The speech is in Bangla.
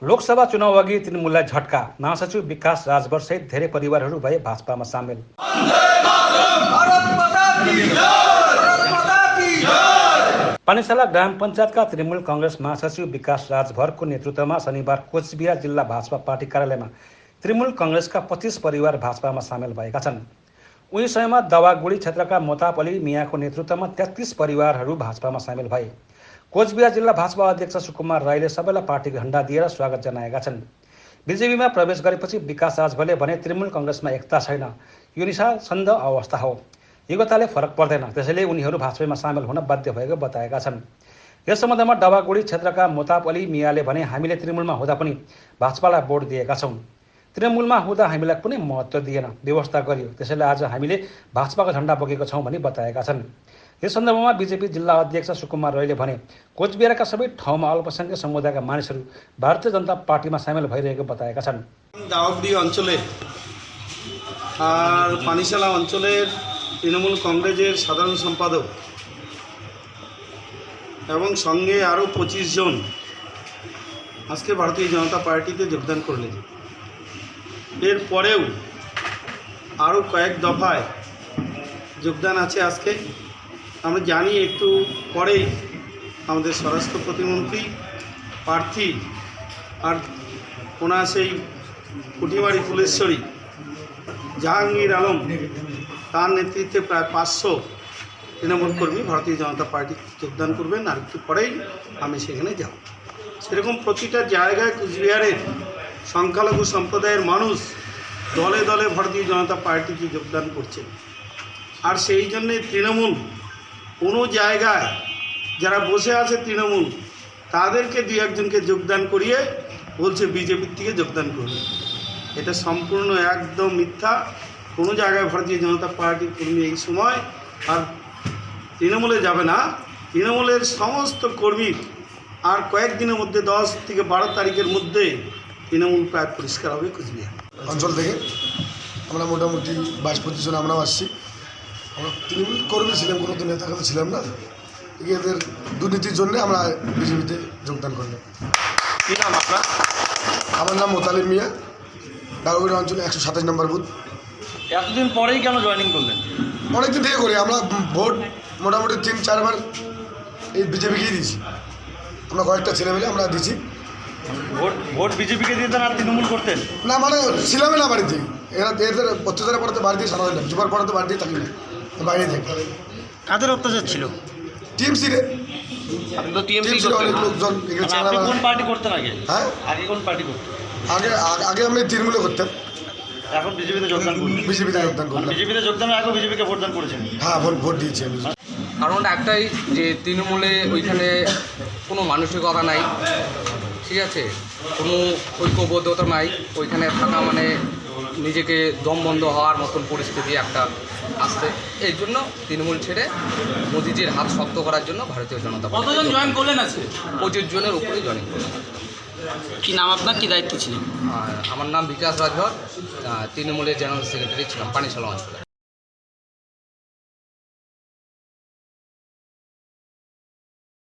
लोकसभा चुनाव अघि तृणमूललाई झट्का। महासचिव विकास राजभर सहित धेरै परिवारहरू भए भाजपामा सामेल। पानीशाला ग्राम पञ्चायतका तृणमूल कांग्रेस महासचिव विकास राजभरको नेतृत्वमा शनिबार कोचबिहार जिल्ला भाजपा पार्टी कार्यालयमा तृणमूल कांग्रेसका 25 परिवार भाजपामा सामेल भएका छन्। उही समयमा दवागुडी क्षेत्रका मोताप अली मियाको नेतृत्वमा 33 परिवारहरू भाजपामा सामेल भए। कोचबिहार जिल्ला भाजपा अध्यक्ष सुकुमार राईले सबैलाई पार्टीको झण्डा दिएर स्वागत जनाएका छन्। बीजेपीमा प्रवेश गरेपछि विकास राजभरले भने तृणमूल कांग्रेसमा एकता छैन, यो निशासन्द अवस्था हो, युगताले फरक पर्दैन, त्यसैले उनीहरू भाजपामा सामेल हुन बाध्य भएको बताएका छन्। यस सम्बन्धमा दवागुडी क्षेत्रका मोताप अली मियाले भने हामीले तृणमूलमा हुँदा पनि भाजपालाई भोट दिएका छौँ, तृणमूलमा हुँदा हामीलाई कुनै महत्त्व दिएन, व्यवस्था गरियो, त्यसैले आज हामीले भाजपाको झण्डा बोकेको छौँ भनी बताएका छन्। यस सन्दर्भमा बीजेपी जिल्ला अध्यक्ष सुकुमार राईले भने कोचबिहारका सबै ठाउँमा अल्पसंख्यक समुदायका मानिसहरू भारतीय जनता पार्टीमा सामेल भइरहेको बताएका छन्। दावागुडी অঞ্চলে আর পানিশালা অঞ্চলের তৃণমূল কংগ্রেসের সাধারণ সম্পাদক এবং সঙ্গে আরও 25 জন আজকে ভারতীয় জনতা পার্টিতে যোগদান করলেন। এরপরেও আরও কয়েক দফায় যোগদান আছে। আজকে আমরা জানি একটু পরেই আমাদের স্বরাষ্ট্র প্রতিমন্ত্রী প্রার্থী আর ওনার সেই কুটিবাড়ি ফুলেশ্বরী জাহাঙ্গীর আলম তার নেতৃত্বে প্রায় 500 তৃণমূল কর্মী ভারতীয় জনতা পার্টি যোগদান করবেন। আর একটু পরেই আমি সেখানে যাব। সেরকম প্রতিটা জায়গায় কুচবিহারের সংখ্যালঘু সম্প্রদায়ের মানুষ দলে দলে ভারতীয় জনতা পার্টিতে যোগদান করছেন। আর সেই জন্যে তৃণমূল কোনো জায়গায় যারা বসে আছে তৃণমূল তাদেরকে দুই একজনকে যোগদান করিয়ে বলছে বিজেপির থেকে যোগদান করবে। এটা সম্পূর্ণ একদম মিথ্যা। কোনো জায়গায় ভারতীয় জনতা পার্টির কর্মী এই সময় আর তৃণমূলে যাবে না। তৃণমূলের সমস্ত কর্মী আর কয়েকদিনের মধ্যে 10 থেকে 12 তারিখের মধ্যে তৃণমূল প্রায় পরিষ্কার হবে কুচবিহার অঞ্চল থেকে। আমরা মোটামুটি 22-25 জন আমরাও আসছি। আমরা তৃণমূল কর্মী ছিলাম, কোনো তো নেতা কথা ছিলাম না। এদের দুর্নীতির জন্য আমরা বিজেপিতে যোগদান করলাম। কী নাম আপনার? আমার নাম মোতালিব মিয়া, দাওয়াগুড়ি অঞ্চলে 127 নম্বর বুথ। এতদিন পরেই কেন জয়েনিং করলেন? অনেকদিন থেকে করি আমরা ভোট, মোটামুটি 3-4 বার এই বিজেপিকেই দিয়েছি। আমরা কয়েকটা ছেলে মিলে আমরা দিয়েছি। ভোট বিজেপিকে দিতেন আর তৃণমূল করতেন না, মানে ছিলামই না বাড়িতে। এরা এদের অত্যাচারের পড়াতে বাড়িতে সারা দিলাম, জুবার পড়াতে বাড়িতে থাকি না, বাইরে থাকি। কাদের অত্যাচার ছিল? টিএমসি রে। আপনি তো টিএমসি অনেক লোকজন কোন পার্টি করতেন আগে? হ্যাঁ, আগে কোন পার্টি করতেন? আগে আমি তৃণমূলে করতাম, এখন বিজেপিতে যোগদান করলেন। বিজেপিতে যোগদান করলাম। বিজেপিতে যোগদানের আগে বিজেপিকে ভোটদান করেছেন? হ্যাঁ, ভোট দিয়েছি আমি। কারণ একটাই যে তৃণমূলে ওইখানে কোনো মানসিকতা নাই, ঠিক আছে, কোনো ঐক্যবদ্ধতা নাই। ওইখানে থাকা মানে নিজেকে দম বন্ধ হওয়ার মতন পরিস্থিতি একটা আসছে। এই জন্য তৃণমূল ছেড়ে মোদিজির হাত শক্ত করার জন্য ভারতীয় জনতা পার্টি। কতজন জয়েন করলেন আজকে? 25 জনের উপরে জয়েন করলেন। কি নাম আপনার, কি দায়িত্ব ছিলেন? আর আমার নাম বিকাশ রাজভর, তৃণমূলের জেনারেল সেক্রেটারি ছিলাম পানিশালা অঞ্চলে।